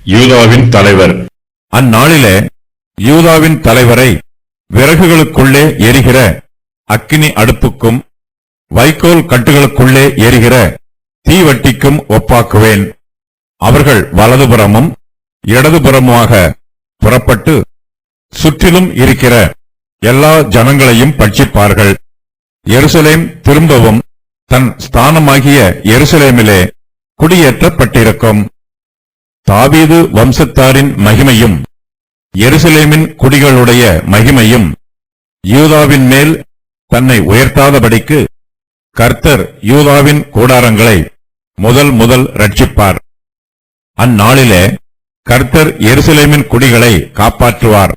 யூதாவின் தலைவர். அந்நாளிலே யூதாவின் தலைவரை விறகுகளுக்குள்ளே எரிகிற அக்கினி அடுப்புக்கும் வைக்கோல் கட்டுகளுக்குள்ளே எரிகிற தீவட்டிக்கும் ஒப்பாக்குவேன். அவர்கள் வலதுபுறமும் இடதுபுறமுமாக புறப்பட்டு சுற்றிலும் இருக்கிற எல்லா ஜனங்களையும் பட்சிப்பார்கள். எருசலேம் திரும்பவும் தன் ஸ்தானமாகிய எருசலேமிலே குடியேற்றப்பட்டிருக்கும். தாவீது வம்சத்தாரின் மகிமையும் எருசலேமின் குடிகளுடைய மகிமையும் யூதாவின் மேல் தன்னை உயர்த்தாதபடிக்கு கர்த்தர் யூதாவின் கூடாரங்களை முதல் ரட்சிப்பார். அந்நாளிலே கர்த்தர் எருசலேமின் குடிகளை காப்பாற்றுவார்.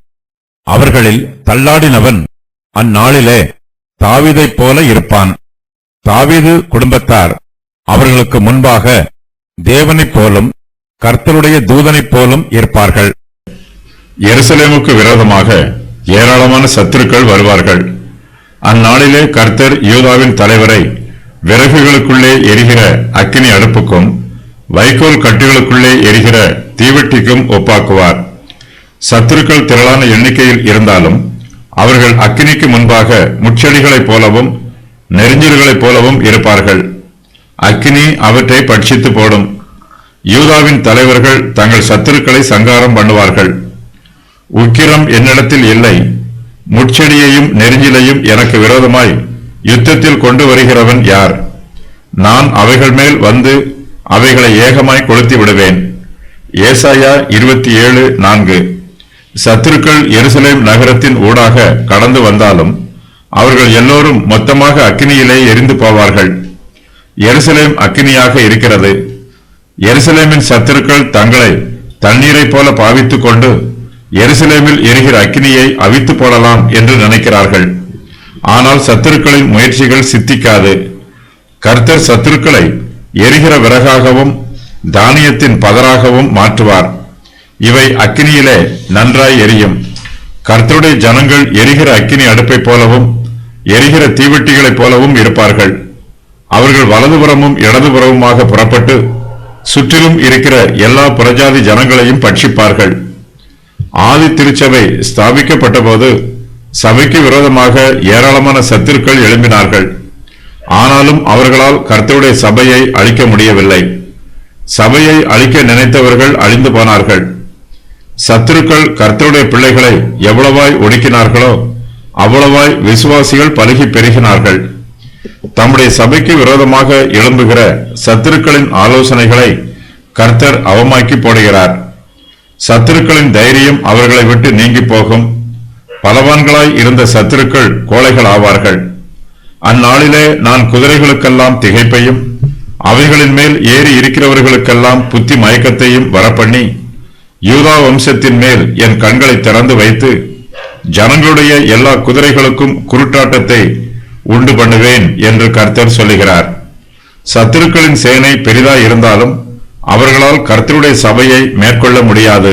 அவர்களில் தள்ளாடினவன் அந்நாளிலே தாவீதைப் போல இருப்பான். தாவீது குடும்பத்தார் அவர்களுக்கு முன்பாக தேவனைப் போலும் கர்த்தருடைய தூதனைப் போலும் இருப்பார்கள். எருசலேமுக்கு விரோதமாக ஏராளமான சத்துருக்கள் வருவார்கள். அந்நாளிலே கர்த்தர் யூதாவின் தலைவரை விறகுகளுக்குள்ளே எரிகிற அக்கினி அடுப்புக்கும் வைக்கோல் கட்டுகளுக்குள்ளே எரிகிற தீவட்டிக்கும் ஒப்பாக்குவார். சத்துருக்கள் திரளான எண்ணிக்கையில் இருந்தாலும் அவர்கள் அக்கினிக்கு முன்பாக முட்செடிகளைப் போலவும் நெருஞ்சில்களைப் போலவும் இருப்பார்கள். அக்கினி அவற்றை பட்சித்து போடும். யூதாவின் தலைவர்கள் தங்கள் சத்துருக்களை சங்காரம் பண்ணுவார்கள். உக்கிரம் என்னிடத்தில் இல்லை, முட்செடியையும் நெருஞ்சிலையும் எனக்கு விரோதமாய் யுத்தத்தில் கொண்டு வருகிறவன் யார்? நான் அவைகள் மேல் வந்து அவைகளை ஏகமாய் கொளுத்தி விடுவேன். ஏசாயா 27:4. சத்துருக்கள் எருசலேம் நகரத்தின் ஊடாக கடந்து வந்தாலும் அவர்கள் எல்லோரும் மொத்தமாக அக்கினியிலே எரிந்து போவார்கள். எருசலேம் அக்கினியாக இருக்கிறது. எருசலேமின் சத்துருக்கள் தங்களை தண்ணீரை போல பாவித்துக் கொண்டு எருசலேமில் எரிகிற அக்கினியை அவித்து போடலாம் என்று நினைக்கிறார்கள். ஆனால் சத்துருக்களின் முயற்சிகள் சித்திக்காது. கர்த்தர் சத்துருக்களை எரிகிற விறகாகவும் தானியத்தின் பதராகவும் மாற்றுவார். இவை அக்கினியிலே நன்றாய் எரியும். கர்த்தருடைய ஜனங்கள் எரிகிற அக்கினி அடுப்பை போலவும் எரிகிற தீவட்டிகளைப் போலவும் இருப்பார்கள். அவர்கள் வலதுபுறமும் இடதுபுறமுமாக புறப்பட்டு சுற்றிலும் இருக்கிற எல்லா புறஜாதி ஜனங்களையும் பட்சிப்பார்கள். ஆதி திருச்சபை ஸ்தாபிக்கப்பட்ட போது சபைக்கு விரோதமாக ஏராளமான சத்துருக்கள் எழும்பினார்கள். ஆனாலும் அவர்களால் கர்த்தருடைய சபையை அழிக்க முடியவில்லை. சபையை அழிக்க நினைத்தவர்கள் அழிந்து போனார்கள். சத்துருக்கள் கர்த்தருடைய பிள்ளைகளை எவ்வளவாய் ஒடுக்கினார்களோ அவ்வளவாய் விசுவாசிகள் பலுகி பெருகினார்கள். தம்முடைய சபைக்கு விரோதமாக எழும்புகிற சத்துருக்களின் ஆலோசனைகளை கர்த்தர் அவமாக்கி போடுகிறார். சத்துருக்களின் தைரியம் அவர்களை விட்டு நீங்கி போகும். பலவான்களாய் இருந்த சத்துருக்கள் கோழைகள் ஆவார்கள். அந்நாளிலே நான் குதிரைகளுக்கெல்லாம் திகைப்பையும் அவைகளின் மேல் ஏறி இருக்கிறவர்களுக்கெல்லாம் புத்தி மயக்கத்தையும் வரப்பண்ணி யூதா வம்சத்தின் மேல் என் கண்களை திறந்து வைத்து ஜனங்களுடைய எல்லா குதிரைகளுக்கும் குருட்டாட்டத்தை உண்டு பண்ணுவேன் என்று கர்த்தர் சொல்லுகிறார். சத்துருக்களின் சேனை பெரிதாய் இருந்தாலும் அவர்களால் கர்த்தருடைய சபையை மேற்கொள்ள முடியாது.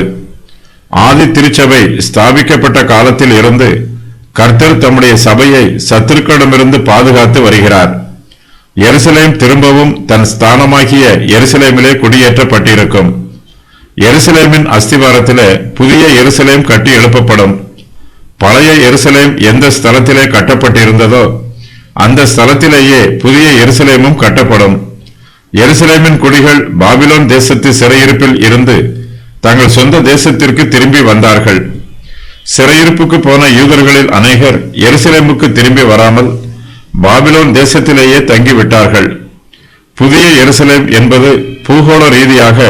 ஆதி திருச்சபை ஸ்தாபிக்கப்பட்ட காலத்தில் இருந்து கர்த்தர் தம்முடைய சபையை சத்துருக்களிடமிருந்து பாதுகாத்து வருகிறார். எருசலேம் திரும்பவும் தன் ஸ்தானமாகிய எருசலேமிலே குடியேற்றப்பட்டிருக்கும். எருசலேமின் அஸ்திவாரத்திலே புதிய எருசலேம் கட்டி எழுப்பப்படும். பழைய எருசலேம் எந்த ஸ்தலத்திலே கட்டப்பட்டிருந்ததோ அந்த ஸ்தலத்திலேயே புதிய எருசலேமும் கட்டப்படும். எருசலேமின் குடிகள் பாபிலோன் தேசத்து சிறையிருப்பில் இருந்து தங்கள் சொந்த தேசத்திற்கு திரும்பி வந்தார்கள். சிறையிருப்புக்கு போன யூதர்களில் அநேகர் எருசலேமுக்கு திரும்பி வராமல் பாபிலோன் தேசத்திலேயே தங்கிவிட்டார்கள். புதிய எருசலேம் என்பது பூகோள ரீதியாக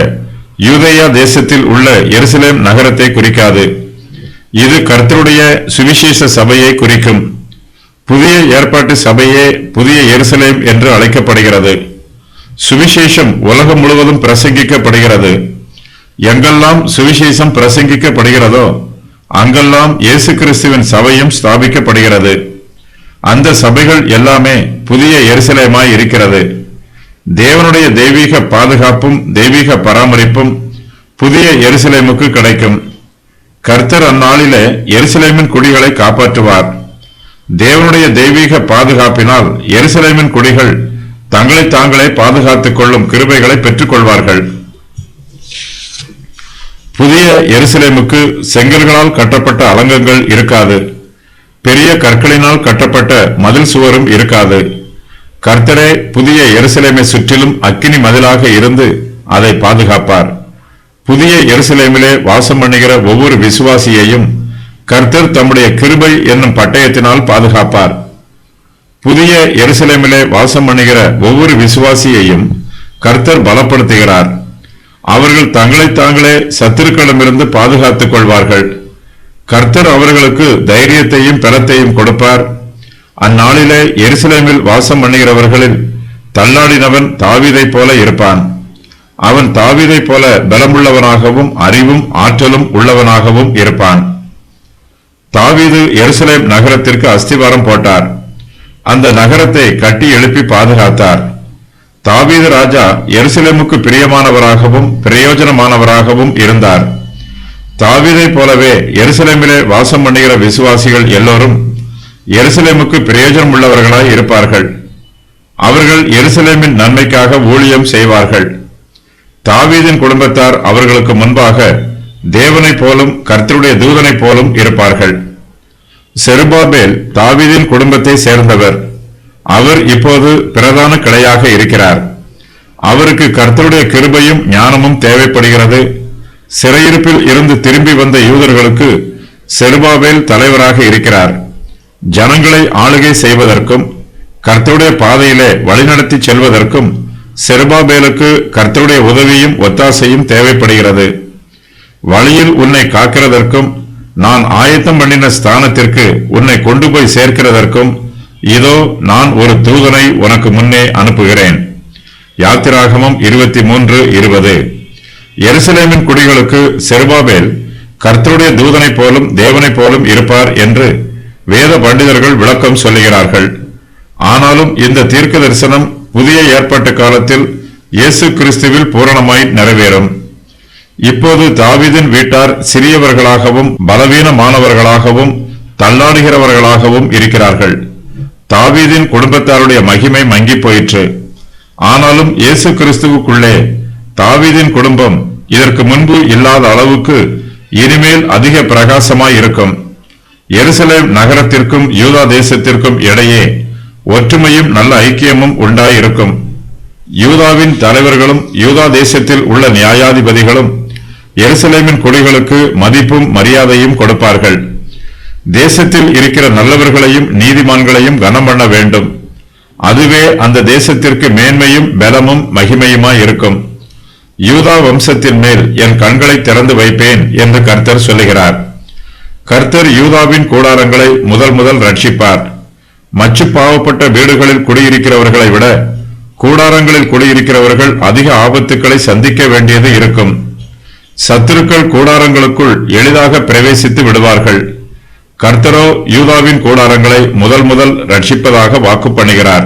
யூதேயா தேசத்தில் உள்ள எருசலேம் நகரத்தை குறிக்காது. இது கர்த்தருடைய சுவிசேஷ சபையை குறிக்கும். புதிய ஏற்பாட்டு சபையே புதிய எருசலேம் என்று அழைக்கப்படுகிறது. சுவிசேஷம் உலகம் முழுவதும் பிரசங்கிக்கப்படுகிறது. எங்கெல்லாம் சுவிசேஷம் பிரசங்கிக்கப்படுகிறதோ அங்கெல்லாம் இயேசு கிறிஸ்துவின் சபையும் ஸ்தாபிக்கப்படுகிறது. அந்த சபைகள் எல்லாமே புதிய எருசலேமாய் இருக்கிறது. தேவனுடைய தெய்வீக பாதுகாப்பும் தெய்வீக பராமரிப்பும் புதிய எருசலேமுக்கு கிடைக்கும். கர்த்தர் அந்நாளிலே எருசலேமின் குடிகளை காப்பாற்றுவார். தேவனுடைய தெய்வீக பாதுகாப்பினால் எருசலேமின் குடிகள் தங்களை தாங்களே பாதுகாத்துக் கொள்ளும் கிருபைகளை பெற்றுக் கொள்வார்கள். புதிய எருசலேமுக்கு செங்கல்களால் கட்டப்பட்ட அலங்கங்கள் இருக்காது. பெரிய கற்களினால் கட்டப்பட்ட மதில் சுவரும் இருக்காது. கர்த்தரே புதிய எருசலேமை சுற்றிலும் அக்கினி மதிலாக இருந்து அதை பாதுகாப்பார். புதிய எருசலேமிலே வாசம் பண்ணுகிற ஒவ்வொரு விசுவாசியையும் கர்த்தர் தம்முடைய கிருபை என்னும் பட்டயத்தினால் பாதுகாப்பார். புதிய எருசலேமிலே வாசம் பண்ணுகிற ஒவ்வொரு விசுவாசியையும் கர்த்தர் பலப்படுத்துகிறார். அவர்கள் தங்களை தாங்களே சத்துருக்களிடமிருந்து பாதுகாத்துக் கொள்வார்கள். கர்த்தர் அவர்களுக்கு தைரியத்தையும் பலத்தையும் கொடுப்பார். அந்நாளிலே எருசலேமில் வாசம் பண்ணுகிறவர்களில் தள்ளாடினவன் தாவீதைப் போல இருப்பான். அவன் தாவீதைப் போல பலமுள்ளவனாகவும் அறிவும் ஆற்றலும் உள்ளவனாகவும் இருப்பான். தாவீது எருசலேம் நகரத்திற்கு அஸ்திவாரம் போட்டார். அந்த நகரத்தை கட்டி எழுப்பி பாதுகாத்தார். தாவீது ராஜா எருசலேமுக்கு பிரியமானவராகவும் பிரயோஜனமானவராகவும் இருந்தார். தாவீதைப் போலவே எருசலேமிலே வாசம் பண்ணுகிற விசுவாசிகள் எல்லோரும் எருசலேமுக்கு பிரயோஜனம் உள்ளவர்களாய் இருப்பார்கள். அவர்கள் எருசலேமின் நன்மைக்காக ஊழியம் செய்வார்கள். தாவீதின் குடும்பத்தார் அவர்களுக்கு முன்பாக தேவனைப் போலும் கர்த்தருடைய தூதனைப் போலும் இருப்பார்கள். செருபாபேல் தாவீதின் குடும்பத்தை சேர்ந்தவர். அவர் இப்போது பிரதான கிளையாக இருக்கிறார். அவருக்கு கர்த்தருடைய கிருபையும் ஞானமும் தேவைப்படுகிறது. சிறையிருப்பில் இருந்து திரும்பி வந்த யூதர்களுக்கு செருபாபேல் தலைவராக இருக்கிறார். ஜனங்களை ஆளுகை செய்வதற்கும் கர்த்தருடைய பாதையிலே வழிநடத்தி செல்வதற்கும் செருபாபேலுக்கு கர்த்தருடைய உதவியும் ஒத்தாசையும் தேவைப்படுகிறது. வழியில் உன்னை காக்கிறதற்கும் நான் ஆயத்தம் பண்ணின ஸ்தானத்திற்கு உன்னை கொண்டு போய் சேர்க்கிறதற்கும் இதோ நான் ஒரு தூதனை உனக்கு முன்னே அனுப்புகிறேன். யாத்திராகமம் 23:20. எருசலேமின் குடிகளுக்கு செருபாபேல் கர்த்தருடைய தூதனைப் போலும் தேவனைப் போலும் இருப்பார் என்று வேத பண்டிதர்கள் விளக்கம் சொல்லுகிறார்கள். ஆனாலும் இந்த தீர்க்க தரிசனம் புதிய ஏற்பாட்டு காலத்தில் இயேசு கிறிஸ்துவில் பூரணமாய் நிறைவேறும். இப்போது தாவீதின் வீட்டார் சிறியவர்களாகவும் பலவீனமானவர்களாகவும் தள்ளாடுகிறவர்களாகவும் இருக்கிறார்கள். தாவீதின் குடும்பத்தாருடைய மகிமை மங்கி போயிற்று. ஆனாலும் இயேசு கிறிஸ்துவுக்குள்ளே தாவீதின் குடும்பம் இதற்கு முன்பு இல்லாத அளவுக்கு இனிமேல் அதிக பிரகாசமாய் இருக்கும். எருசலேம் நகரத்திற்கும் யூதா தேசத்திற்கும் இடையே ஒற்றுமையும் நல்ல ஐக்கியமும் உண்டாயிருக்கும். யூதாவின் தலைவர்களும் யூதா தேசத்தில் உள்ள நியாயாதிபதிகளும் எருசலேமின் குடிகளுக்கு மதிப்பும் மரியாதையும் கொடுப்பார்கள். தேசத்தில் இருக்கிற நல்லவர்களையும் நீதிமான்களையும் கனம் பண்ண வேண்டும். அதுவே அந்த தேசத்திற்கு மேன்மையும் பலமும் மகிமையுமாய் இருக்கும். யூதா வம்சத்தின் மேல் என் கண்களை திறந்து வைப்பேன் என்று கர்த்தர் சொல்லுகிறார். கர்த்தர் யூதாவின் கூடாரங்களை முதல் ரட்சிப்பார். மச்சு பாவப்பட்ட வீடுகளில் குடியிருக்கிறவர்களை விட கூடாரங்களில் குடியிருக்கிறவர்கள் அதிக ஆபத்துக்களை சந்திக்க வேண்டியது இருக்கும். சத்துருக்கள் கூடாரங்களுக்குள் எளிதாக பிரவேசித்து விடுவார்கள். கர்த்தரோ யூதாவின் கூடாரங்களை முதல் ரட்சிப்பதாக வாக்கு பண்ணுகிறார்.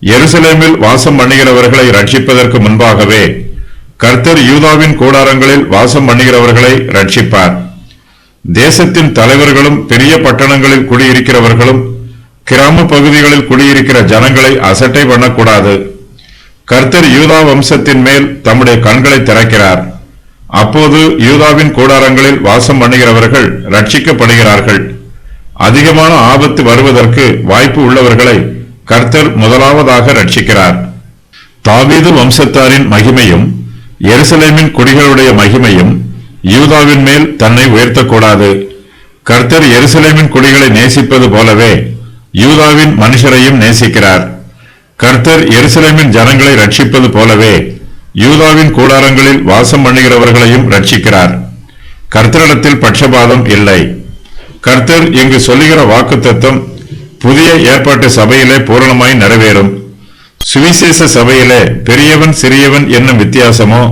எருசலேமில் வாசம் பண்ணுகிறவர்களை ரட்சிப்பதற்கு முன்பாகவே கர்த்தர் யூதாவின் கூடாரங்களில் வாசம் பண்ணுகிறவர்களை ரட்சிப்பார். தேசத்தின் தலைவர்களும் பெரிய பட்டணங்களில் குடியிருக்கிறவர்களும் கிராம பகுதிகளில் குடியிருக்கிற ஜனங்களை அசட்டை பண்ணக்கூடாது. கர்த்தர் யூதா வம்சத்தின் மேல் தம்முடைய கண்களை திறக்கிறார். அப்போது யூதாவின் கூடாரங்களில் வாசம் பண்ணுகிறவர்கள் ரட்சிக்கப்படுகிறார்கள். அதிகமான ஆபத்து வருவதற்கு வாய்ப்பு உள்ளவர்களை கர்த்தர் முதலாவதாக ரட்சிக்கிறார். தாவீது வம்சத்தாரின் மகிமையும் எருசலேமின் குடிகளுடைய மகிமையும் யூதாவின் மேல் தன்னை உயர்த்தக்கூடாது. கர்த்தர் எருசலேமின் குடிகளை நேசிப்பது போலவே யூதாவின் மனுஷரையும் நேசிக்கிறார். கர்த்தர் எருசலேமின் ஜனங்களை ரட்சிப்பது போலவே யூதாவின் கூடாரங்களில் வாசம் பண்ணுகிறவர்களையும் ரட்சிக்கிறார். கர்த்தரிடத்தில் பட்சபாதம் இல்லை. கர்த்தர் இங்கு சொல்லுகிற வாக்குத்தத்தம் புதிய ஏற்பாட்டு சபையிலே பூரணமாய் நிறைவேறும். சுவிசேஷ சபையிலே பெரியவன் சிறியவன் என்னும் வித்தியாசமோ,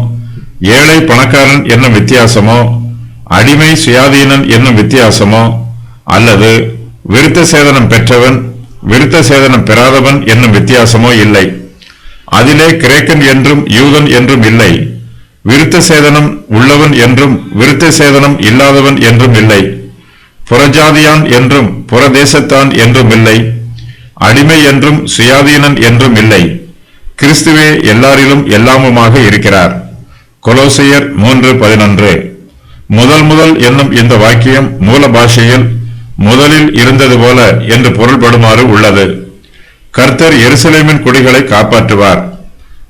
ஏழை பணக்காரன் என்னும் வித்தியாசமோ, அடிமை சுயாதீனன் என்னும் வித்தியாசமோ, அல்லது விருத்த சேதனம் பெற்றவன் விருத்த சேதனம் பெறாதவன் என்னும் வித்தியாசமோ இல்லை. அதிலே கிரேக்கன் என்றும் யூதன் என்றும் இல்லை. விருத்த சேதனம் உள்ளவன் என்றும் விருத்த சேதனம் இல்லாதவன் என்றும் இல்லை. புறஜாதியான் என்றும் புறதேசத்தான் என்றும் இல்லை. அடிமை என்றும் சுயாதீனன் என்றும் இல்லை. கிறிஸ்துவே எல்லாரிலும் எல்லாமுமாக இருக்கிறார். கொலோசையர் 3:11. முதல் என்னும் இந்த வாக்கியம் மூல பாஷையில் முதலில் இருந்தது போல என்று பொருள்படுமாறு உள்ளது. கர்த்தர் எருசலேமின் குடிகளை காப்பாற்றுவார்.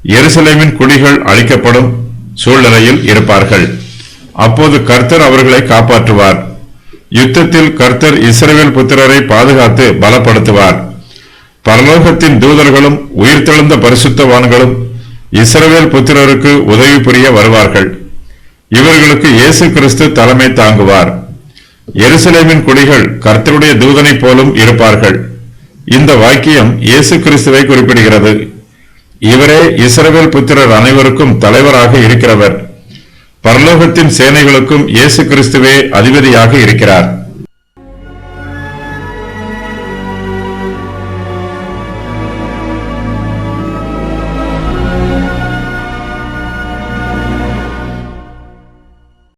எருசலேமின் குடிகள் அழிக்கப்படும் சூழ்நிலையில் இருப்பார்கள். அப்போது கர்த்தர் அவர்களை காப்பாற்றுவார். யுத்தத்தில் கர்த்தர் இஸ்ரவேல் புத்திரரை பாதுகாத்து பலப்படுத்துவார். பரலோகத்தின் தூதர்களும் உயிர்த்தெழுந்த பரிசுத்தவான்களும் இஸ்ரவேல் புத்திரருக்கு உதவி புரிய வருவார்கள். இவர்களுக்கு இயேசு கிறிஸ்து தலைமை தாங்குவார். எருசலேமின் குடிகள் கர்த்தருடைய தூதனைப் போலும் இருப்பார்கள். இந்த வாக்கியம் இயேசு கிறிஸ்துவை குறிப்பிடுகிறது. இவரே இஸ்ரவேல் புத்திரர் அனைவருக்கும் தலைவராக இருக்கிறவர். பரலோகத்தின் சேனைகளுக்கும் இயேசு கிறிஸ்துவே அதிபதியாக இருக்கிறார்.